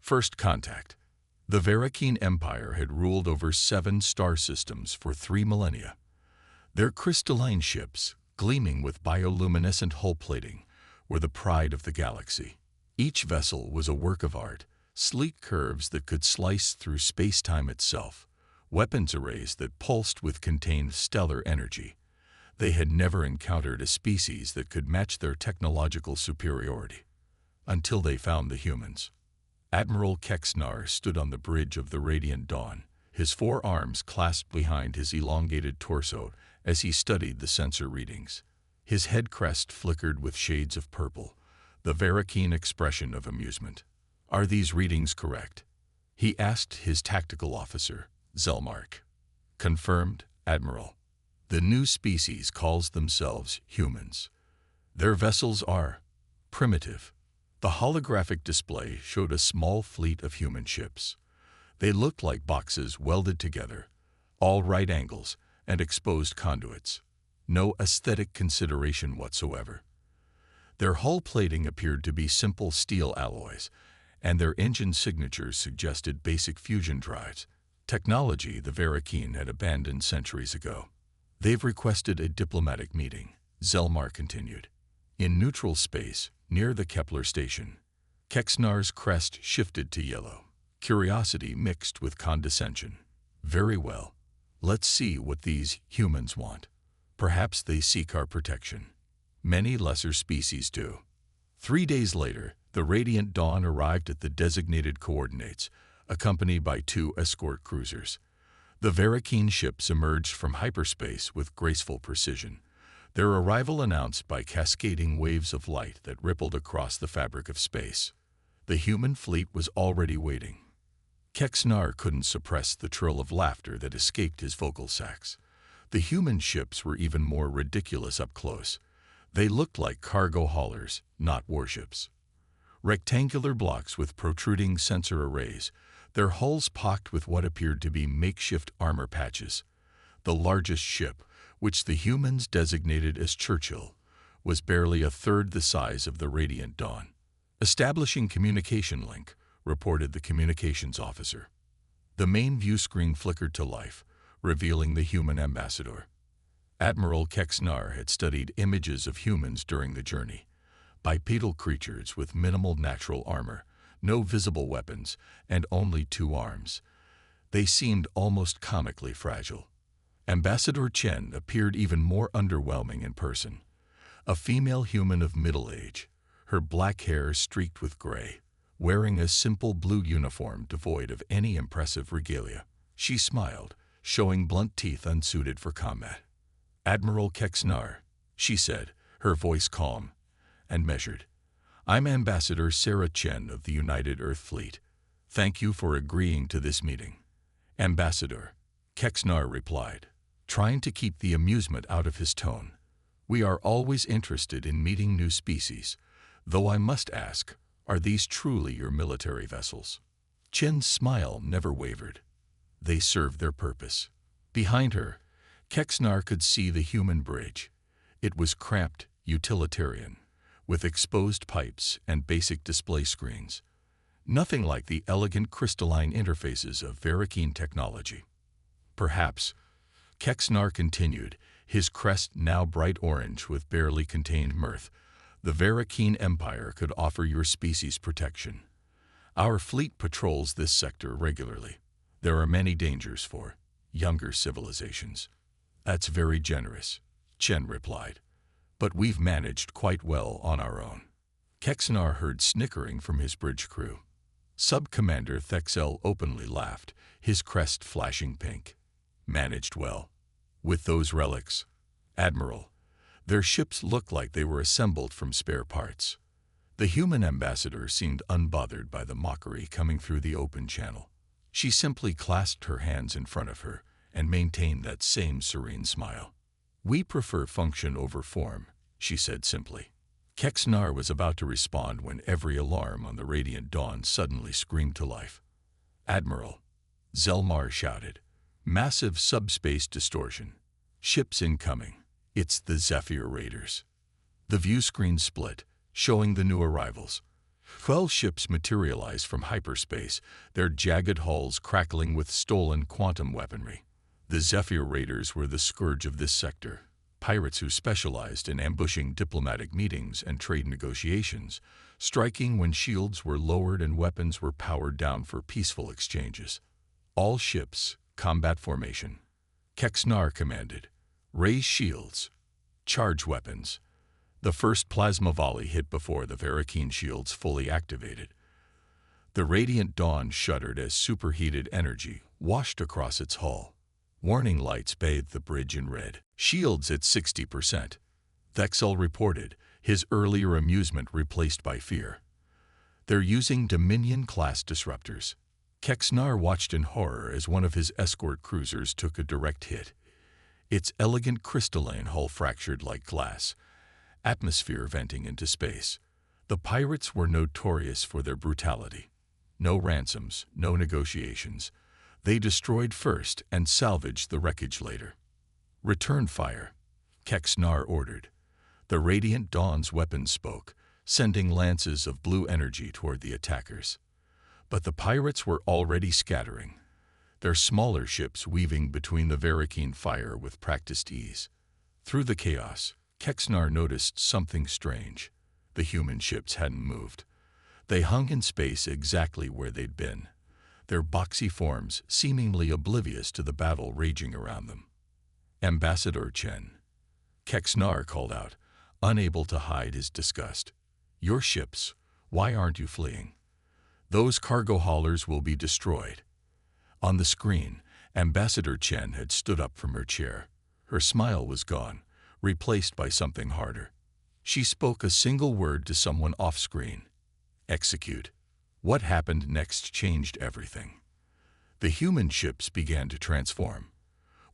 First contact. The Varakine Empire had ruled over 7 star systems for 3 millennia. Their crystalline ships, gleaming with bioluminescent hull plating, were the pride of the galaxy. Each vessel was a work of art, sleek curves that could slice through space-time itself, weapons arrays that pulsed with contained stellar energy. They had never encountered a species that could match their technological superiority. Until they found the humans. Admiral Kexnar stood on the bridge of the Radiant Dawn, his 4 arms clasped behind his elongated torso as he studied the sensor readings. His head crest flickered with shades of purple, the Varakine expression of amusement. "Are these readings correct?" he asked his tactical officer, Zelmark. "Confirmed, Admiral. The new species calls themselves humans. Their vessels are primitive." The holographic display showed a small fleet of human ships. They looked like boxes welded together, all right angles and exposed conduits. No aesthetic consideration whatsoever. Their hull plating appeared to be simple steel alloys, and their engine signatures suggested basic fusion drives, technology the Varakine had abandoned centuries ago. "They've requested a diplomatic meeting," Zelmar continued. "In neutral space, near the Kepler station." Kexnar's crest shifted to yellow, curiosity mixed with condescension. "Very well. Let's see what these humans want. Perhaps they seek our protection. Many lesser species do." 3 days later, the Radiant Dawn arrived at the designated coordinates, accompanied by 2 escort cruisers. The Varakine ships emerged from hyperspace with graceful precision, their arrival announced by cascading waves of light that rippled across the fabric of space. The human fleet was already waiting. Kexnar couldn't suppress the trill of laughter that escaped his vocal sacs. The human ships were even more ridiculous up close. They looked like cargo haulers, not warships. Rectangular blocks with protruding sensor arrays, their hulls pocked with what appeared to be makeshift armor patches. The largest ship, which the humans designated as Churchill, was barely a third the size of the Radiant Dawn. "Establishing communication link," reported the communications officer. The main view screen flickered to life, revealing the human ambassador. Admiral Kexnar had studied images of humans during the journey. Bipedal creatures with minimal natural armor, no visible weapons, and only 2 arms. They seemed almost comically fragile. Ambassador Chen appeared even more underwhelming in person. A female human of middle age, her black hair streaked with gray, wearing a simple blue uniform devoid of any impressive regalia. She smiled, showing blunt teeth unsuited for combat. "Admiral Kexnar," she said, her voice calm and measured. "I'm Ambassador Sarah Chen of the United Earth Fleet. Thank you for agreeing to this meeting." "Ambassador," Kexnar replied, trying to keep the amusement out of his tone. "We are always interested in meeting new species, though I must ask, are these truly your military vessels?" Chen's smile never wavered. They served their purpose. Behind her, Kexnar could see the human bridge. It was cramped, utilitarian, with exposed pipes and basic display screens. Nothing like the elegant crystalline interfaces of Varakine technology. "Perhaps," Kexnar continued, his crest now bright orange with barely contained mirth, "the Varakine Empire could offer your species protection. Our fleet patrols this sector regularly. There are many dangers for younger civilizations." "That's very generous," Chen replied. "But we've managed quite well on our own." Kexnar heard snickering from his bridge crew. Sub-Commander Thexel openly laughed, his crest flashing pink. "Managed well. With those relics, Admiral, their ships looked like they were assembled from spare parts." The human ambassador seemed unbothered by the mockery coming through the open channel. She simply clasped her hands in front of her and maintained that same serene smile. "We prefer function over form," she said simply. Kexnar was about to respond when every alarm on the Radiant Dawn suddenly screamed to life. "Admiral," Zelmar shouted. "Massive subspace distortion. Ships incoming. It's the Zephyr Raiders." The view screen split, showing the new arrivals. 12 ships materialized from hyperspace, their jagged hulls crackling with stolen quantum weaponry. The Zephyr Raiders were the scourge of this sector, pirates who specialized in ambushing diplomatic meetings and trade negotiations, striking when shields were lowered and weapons were powered down for peaceful exchanges. All ships, combat formation. Kexnar commanded. Raise shields. Charge weapons. The first plasma volley hit before the Varakine shields fully activated. The radiant dawn shuddered as superheated energy washed across its hull. Warning lights bathed the bridge in red. Shields at 60%. Thexel reported, his earlier amusement replaced by fear. They're using Dominion-class disruptors. Kexnar watched in horror as one of his escort cruisers took a direct hit. Its elegant crystalline hull fractured like glass, atmosphere venting into space. The pirates were notorious for their brutality. No ransoms, no negotiations. They destroyed first and salvaged the wreckage later. Return fire, Kexnar ordered. The radiant dawn's weapons spoke, sending lances of blue energy toward the attackers. But the pirates were already scattering, their smaller ships weaving between the Varakine fire with practiced ease. Through the chaos, Kexnar noticed something strange. The human ships hadn't moved. They hung in space exactly where they'd been, their boxy forms seemingly oblivious to the battle raging around them. Ambassador Chen, Kexnar called out, unable to hide his disgust. Your ships, why aren't you fleeing? Those cargo haulers will be destroyed. On the screen, Ambassador Chen had stood up from her chair. Her smile was gone, replaced by something harder. She spoke a single word to someone off-screen. Execute. What happened next changed everything. The human ships began to transform.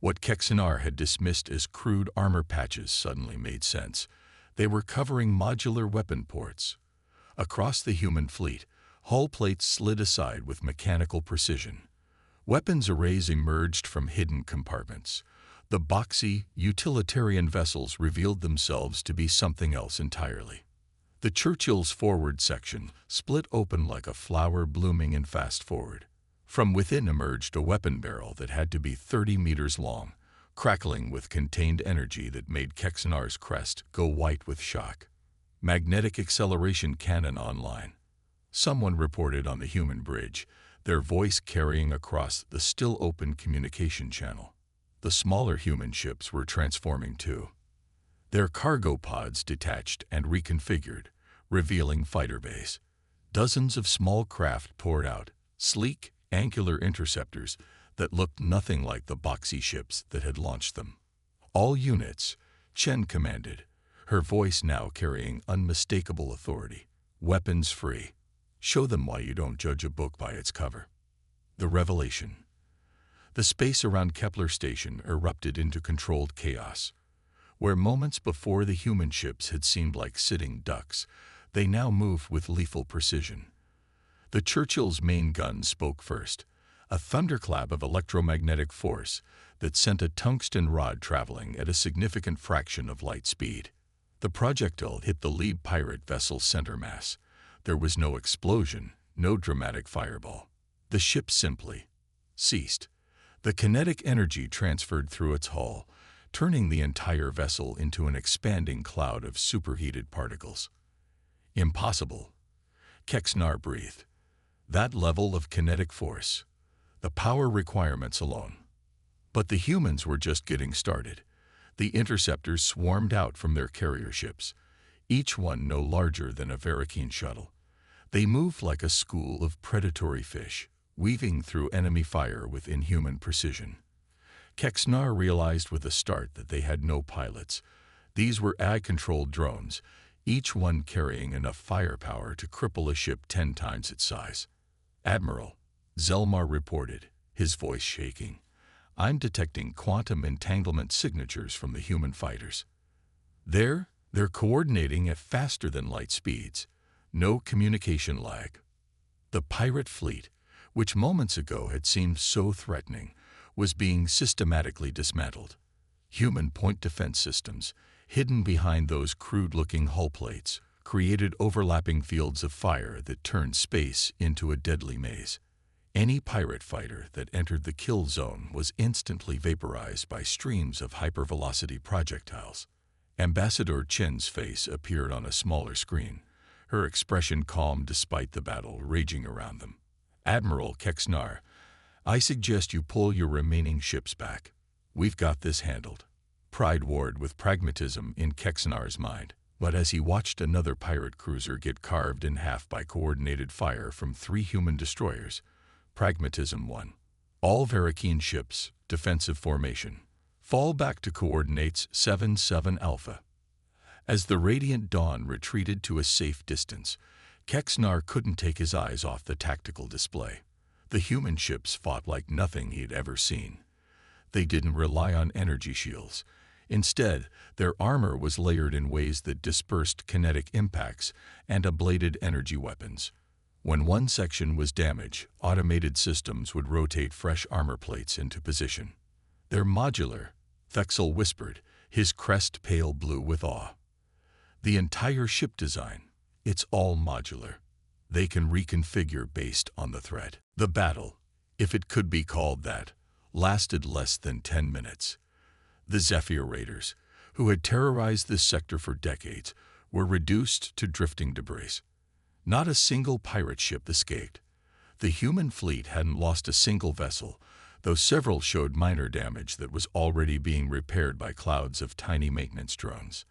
What Kexnar had dismissed as crude armor patches suddenly made sense. They were covering modular weapon ports. Across the human fleet, hull plates slid aside with mechanical precision. Weapons arrays emerged from hidden compartments. The boxy, utilitarian vessels revealed themselves to be something else entirely. The Churchill's forward section split open like a flower blooming in fast forward. From within emerged a weapon barrel that had to be 30 meters long, crackling with contained energy that made Kexnar's crest go white with shock. Magnetic acceleration cannon online. Someone reported on the human bridge, their voice carrying across the still-open communication channel. The smaller human ships were transforming too. Their cargo pods detached and reconfigured, revealing fighter bays. Dozens of small craft poured out, sleek, angular interceptors that looked nothing like the boxy ships that had launched them. All units, Chen commanded, her voice now carrying unmistakable authority. Weapons free. Show them why you don't judge a book by its cover. The revelation. The space around Kepler Station erupted into controlled chaos. Where moments before the human ships had seemed like sitting ducks, they now moved with lethal precision. The Churchill's main gun spoke first, a thunderclap of electromagnetic force that sent a tungsten rod traveling at a significant fraction of light speed. The projectile hit the lead pirate vessel's center mass. There was no explosion, no dramatic fireball. The ship simply ceased. The kinetic energy transferred through its hull, turning the entire vessel into an expanding cloud of superheated particles. Impossible, Kexnar breathed. That level of kinetic force, the power requirements alone. But the humans were just getting started. The interceptors swarmed out from their carrier ships, each one no larger than a Varakine shuttle. They moved like a school of predatory fish, weaving through enemy fire with inhuman precision. Kexnar realized with a start that they had no pilots. These were AI-controlled drones, each one carrying enough firepower to cripple a ship 10 times its size. Admiral, Zelmar reported, his voice shaking. I'm detecting quantum entanglement signatures from the human fighters. They're coordinating at faster than light speeds. No communication lag. The pirate fleet, which moments ago had seemed so threatening, was being systematically dismantled. Human point defense systems, hidden behind those crude-looking hull plates, created overlapping fields of fire that turned space into a deadly maze. Any pirate fighter that entered the kill zone was instantly vaporized by streams of hypervelocity projectiles. Ambassador Chen's face appeared on a smaller screen, her expression calm despite the battle raging around them. "Admiral Kexnar, I suggest you pull your remaining ships back. We've got this handled." Pride warred with pragmatism in Kexnar's mind, but as he watched another pirate cruiser get carved in half by coordinated fire from 3 human destroyers, pragmatism won. "All Varakeen ships, defensive formation. Fall back to coordinates 7-7 Alpha." As the radiant dawn retreated to a safe distance, Kexnar couldn't take his eyes off the tactical display. The human ships fought like nothing he'd ever seen. They didn't rely on energy shields. Instead, their armor was layered in ways that dispersed kinetic impacts and ablated energy weapons. When one section was damaged, automated systems would rotate fresh armor plates into position. "They're modular," Thexel whispered, his crest pale blue with awe. "The entire ship design, it's all modular. They can reconfigure based on the threat." The battle, if it could be called that, lasted less than 10 minutes. The Zephyr Raiders, who had terrorized this sector for decades, were reduced to drifting debris. Not a single pirate ship escaped. The human fleet hadn't lost a single vessel, though several showed minor damage that was already being repaired by clouds of tiny maintenance drones.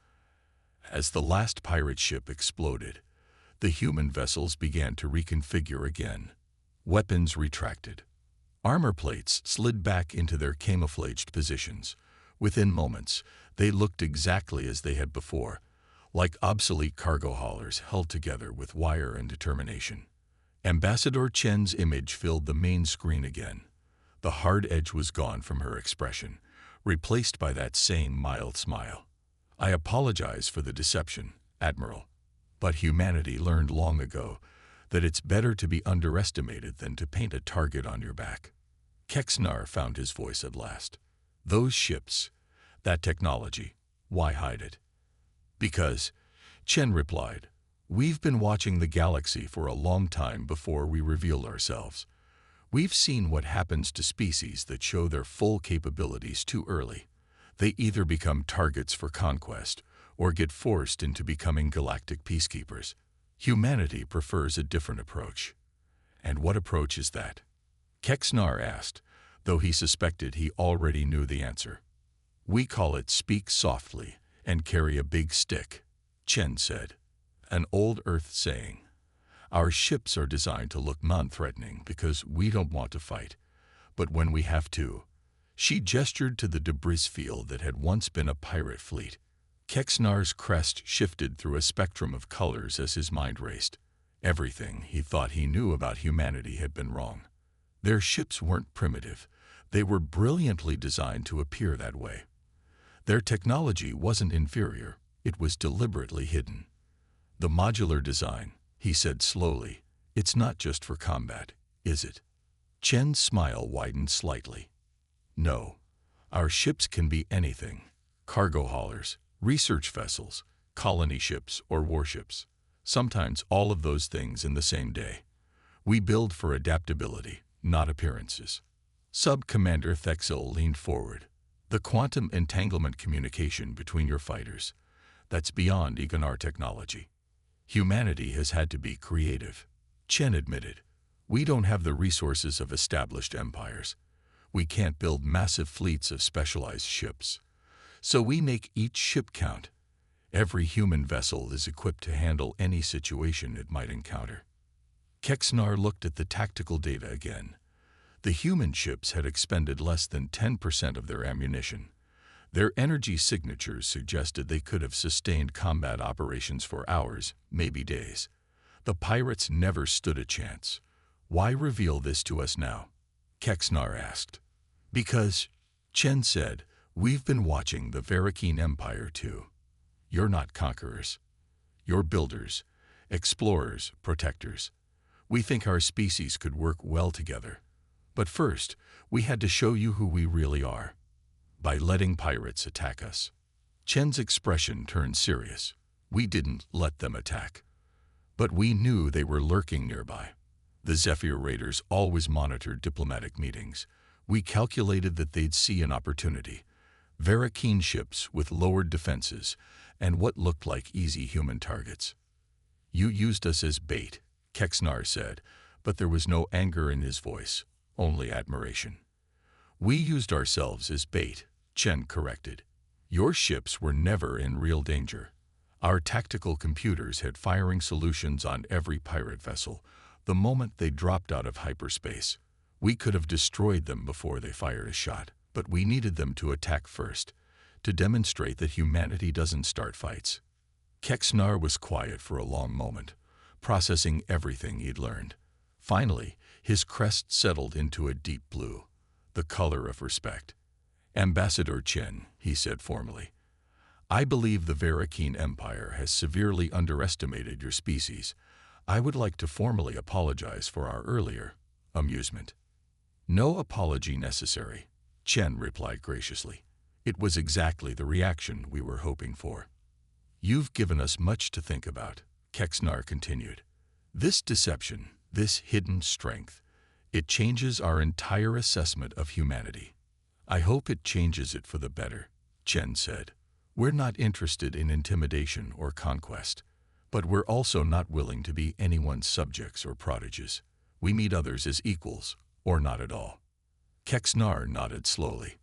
As the last pirate ship exploded, the human vessels began to reconfigure again. Weapons retracted. Armor plates slid back into their camouflaged positions. Within moments, they looked exactly as they had before, like obsolete cargo haulers held together with wire and determination. Ambassador Chen's image filled the main screen again. The hard edge was gone from her expression, replaced by that same mild smile. "I apologize for the deception, Admiral, but humanity learned long ago that it's better to be underestimated than to paint a target on your back." Kexnar found his voice at last. "Those ships, that technology, why hide it?" "Because," Chen replied, "we've been watching the galaxy for a long time before we reveal ourselves. We've seen what happens to species that show their full capabilities too early. They either become targets for conquest or get forced into becoming galactic peacekeepers. Humanity prefers a different approach." "And what approach is that?" Kexnar asked, though he suspected he already knew the answer. "We call it speak softly and carry a big stick," Chen said. "An old Earth saying. Our ships are designed to look non-threatening because we don't want to fight. But when we have to..." She gestured to the debris field that had once been a pirate fleet. Kexnar's crest shifted through a spectrum of colors as his mind raced. Everything he thought he knew about humanity had been wrong. Their ships weren't primitive. They were brilliantly designed to appear that way. Their technology wasn't inferior. It was deliberately hidden. "The modular design," he said slowly, "it's not just for combat, is it?" Chen's smile widened slightly. "No. Our ships can be anything. Cargo haulers, research vessels, colony ships, or warships. Sometimes all of those things in the same day. We build for adaptability, not appearances." Sub-Commander Thexel leaned forward. "The quantum entanglement communication between your fighters, that's beyond Egonar technology. Humanity has had to be creative." Chen admitted, "We don't have the resources of established empires. We can't build massive fleets of specialized ships. So we make each ship count. Every human vessel is equipped to handle any situation it might encounter." Kexnar looked at the tactical data again. The human ships had expended less than 10% of their ammunition. Their energy signatures suggested they could have sustained combat operations for hours, maybe days. The pirates never stood a chance. "Why reveal this to us now?" Kexnar asked. "Because," Chen said, "we've been watching the Varakeen Empire too. You're not conquerors. You're builders, explorers, protectors. We think our species could work well together. But first, we had to show you who we really are. By letting pirates attack us." Chen's expression turned serious. We didn't let them attack, but we knew they were lurking nearby. The Zephyr Raiders always monitored diplomatic meetings. We calculated that they'd see an opportunity. Varakeen ships with lowered defenses and what looked like easy human targets. You used us as bait, Kexnar said, but there was no anger in his voice, only admiration. We used ourselves as bait, Chen corrected. Your ships were never in real danger. Our tactical computers had firing solutions on every pirate vessel. The moment they dropped out of hyperspace, we could have destroyed them before they fired a shot, but we needed them to attack first, to demonstrate that humanity doesn't start fights. Kexnar was quiet for a long moment, processing everything he'd learned. Finally, his crest settled into a deep blue, the color of respect. Ambassador Chen, he said formally, I believe the Varakeen Empire has severely underestimated your species. I would like to formally apologize for our earlier amusement. No apology necessary, Chen replied graciously. It was exactly the reaction we were hoping for. You've given us much to think about, Kexnar continued. This deception, this hidden strength, it changes our entire assessment of humanity. I hope it changes it for the better, Chen said. We're not interested in intimidation or conquest, but we're also not willing to be anyone's subjects or proteges. We meet others as equals, or not at all. Kexnar nodded slowly.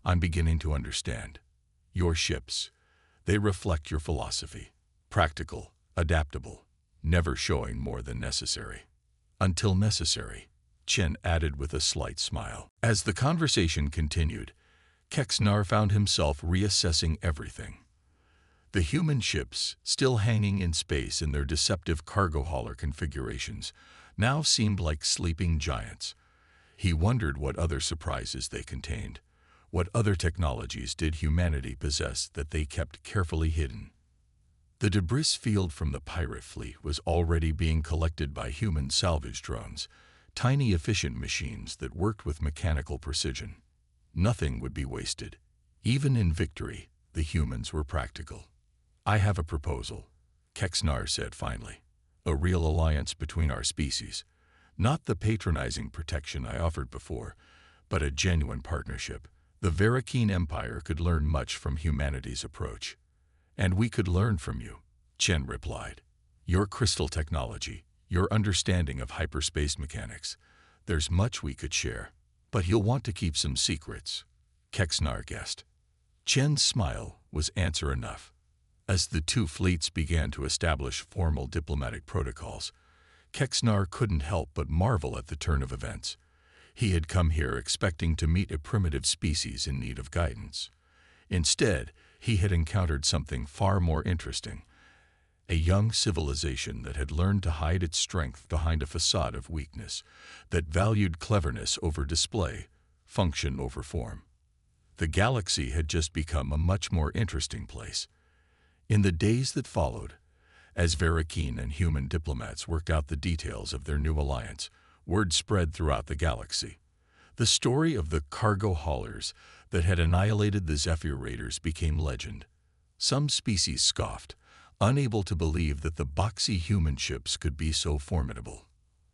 I'm beginning to understand. Your ships, they reflect your philosophy. Practical, adaptable, never showing more than necessary. Until necessary, Chen added with a slight smile. As the conversation continued, Kexnar found himself reassessing everything. The human ships, still hanging in space in their deceptive cargo hauler configurations, now seemed like sleeping giants. He wondered what other surprises they contained. What other technologies did humanity possess that they kept carefully hidden? The debris field from the pirate fleet was already being collected by human salvage drones, tiny efficient machines that worked with mechanical precision. Nothing would be wasted. Even in victory, the humans were practical. I have a proposal, Kexnar said finally. A real alliance between our species. Not the patronizing protection I offered before, but a genuine partnership. The Varakeen Empire could learn much from humanity's approach. And we could learn from you, Chen replied. Your crystal technology, your understanding of hyperspace mechanics. There's much we could share. But he'll want to keep some secrets, Kexnar guessed. Chen's smile was answer enough. As the two fleets began to establish formal diplomatic protocols, Kexnar couldn't help but marvel at the turn of events. He had come here expecting to meet a primitive species in need of guidance. Instead, he had encountered something far more interesting. A young civilization that had learned to hide its strength behind a facade of weakness, that valued cleverness over display, function over form. The galaxy had just become a much more interesting place. In the days that followed, as Varakeen and human diplomats worked out the details of their new alliance, word spread throughout the galaxy. The story of the cargo haulers that had annihilated the Zephyr Raiders became legend. Some species scoffed, unable to believe that the boxy human ships could be so formidable.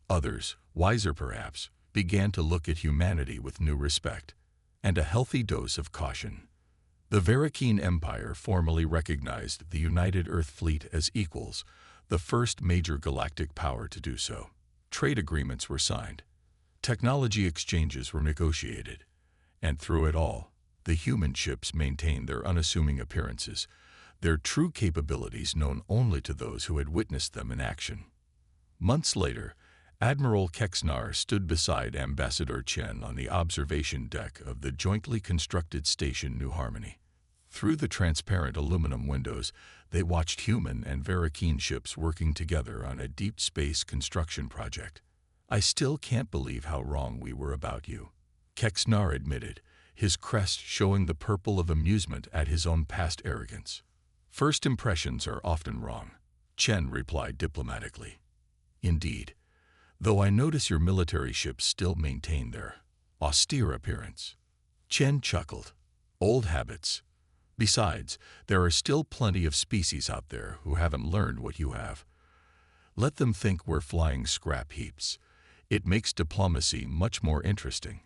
Others, wiser perhaps, began to look at humanity with new respect and a healthy dose of caution. The Varakeen Empire formally recognized the United Earth Fleet as equals, the first major galactic power to do so. Trade agreements were signed. Technology exchanges were negotiated. And through it all, the human ships maintained their unassuming appearances, their true capabilities known only to those who had witnessed them in action. Months later, Admiral Kexnar stood beside Ambassador Chen on the observation deck of the jointly constructed station New Harmony. Through the transparent aluminum windows, they watched human and Varakeen ships working together on a deep space construction project. I still can't believe how wrong we were about you, Kexnar admitted, his crest showing the purple of amusement at his own past arrogance. First impressions are often wrong, Chen replied diplomatically. Indeed, though I notice your military ships still maintain their austere appearance. Chen chuckled. Old habits. Besides, there are still plenty of species out there who haven't learned what you have. Let them think we're flying scrap heaps. It makes diplomacy much more interesting."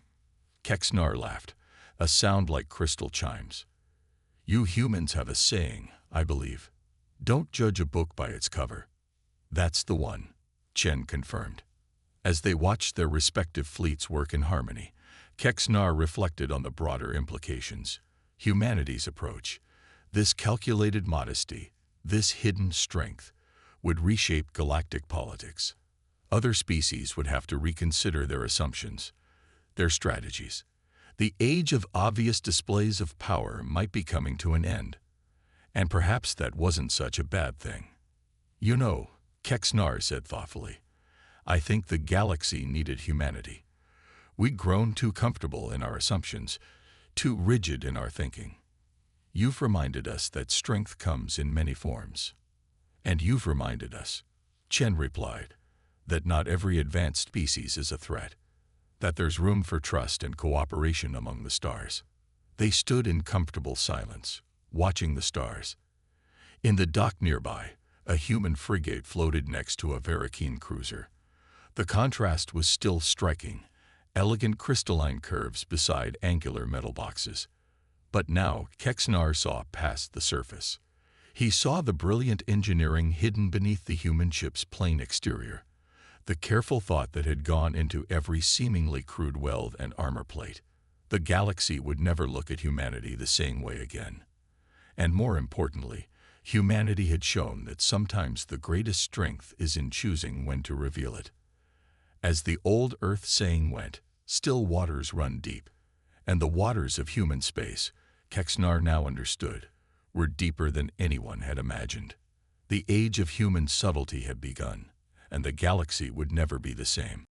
Kexnar laughed, a sound like crystal chimes. "You humans have a saying, I believe. Don't judge a book by its cover." "That's the one," Chen confirmed. As they watched their respective fleets work in harmony, Kexnar reflected on the broader implications. Humanity's approach, this calculated modesty, this hidden strength, would reshape galactic politics. Other species would have to reconsider their assumptions, their strategies. The age of obvious displays of power might be coming to an end. And perhaps that wasn't such a bad thing. "You know," Kexnar said thoughtfully, "I think the galaxy needed humanity. We'd grown too comfortable in our assumptions, too rigid in our thinking. You've reminded us that strength comes in many forms." "And you've reminded us," Chen replied, "that not every advanced species is a threat, that there's room for trust and cooperation among the stars." They stood in comfortable silence, watching the stars. In the dock nearby, a human frigate floated next to a Varakine cruiser. The contrast was still striking, elegant crystalline curves beside angular metal boxes. But now Kexnar saw past the surface. He saw the brilliant engineering hidden beneath the human ship's plain exterior, the careful thought that had gone into every seemingly crude weld and armor plate. The galaxy would never look at humanity the same way again. And more importantly, humanity had shown that sometimes the greatest strength is in choosing when to reveal it. As the old Earth saying went, still waters run deep, and the waters of human space, Kexnar now understood, were deeper than anyone had imagined. The age of human subtlety had begun, and the galaxy would never be the same.